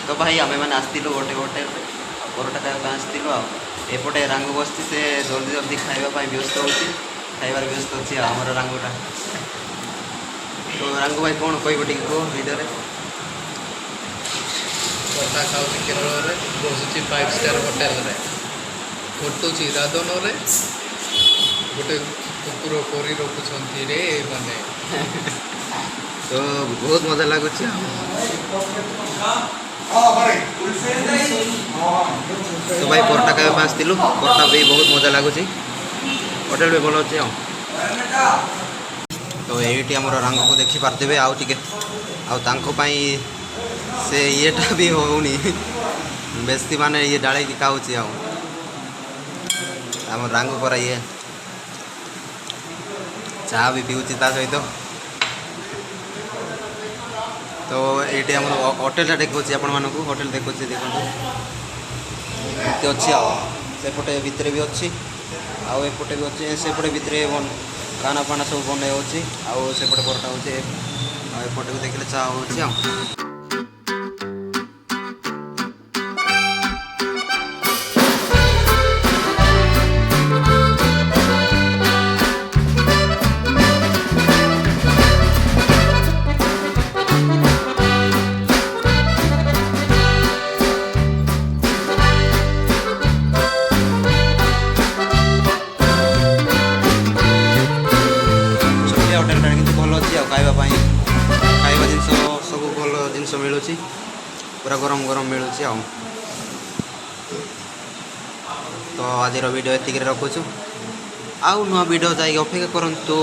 तो भाई आम मैंने आसलु गोटे होटेल परोटा खावा आसलु एपटे रंग बसती से जल्दी जल्दी खावाई व्यस्त हो खाइबार व्यस्त अच्छी आमर रंगटा तो रंग भाई कौन कह कह भिडियो परोटा खाऊँ केरल में बसुची 5 स्टार होटेल रे घटुची राधन रे गोटे कुकुर परी रखुंट रे माने तो बहुत मजा लगुच तो भाई परोटा खावा आसलु परोटा भी बहुत मजा लगुच होटेल भी भल अच्छे तो ये आम रंग को देखी पारे आउ टे आई से येटा भी होनी बेसी माने ये डाले की खाऊँ आम रंग पर ये चाह भी पीऊँ सहित तो ये आम होटेल देखा आपण मानक होटेल देखा देखो एमती अच्छी सेपटे भितर भी अच्छी आउपटे भी अच्छे सेपटे भितर खाना पाना सब बन होपटे परोटा होपटे को देखिले चाह हो होटेल भल अच्छी खावाई खाଇବା ଜିନିଷ ସବୁ ଭଲ ଜିନିଷ ମିଳୁଛି ପୁରା ଗରମ ଗରମ ମିଳୁଛି ତ ଆଜିର ଭିଡ଼ିଓ ଏତିକିରେ ରଖୁଛୁ ଆଉ ନୂଆ ଭିଡ଼ିଓ ଯାଇକି ଅପେକ୍ଷା କରନ୍ତୁ।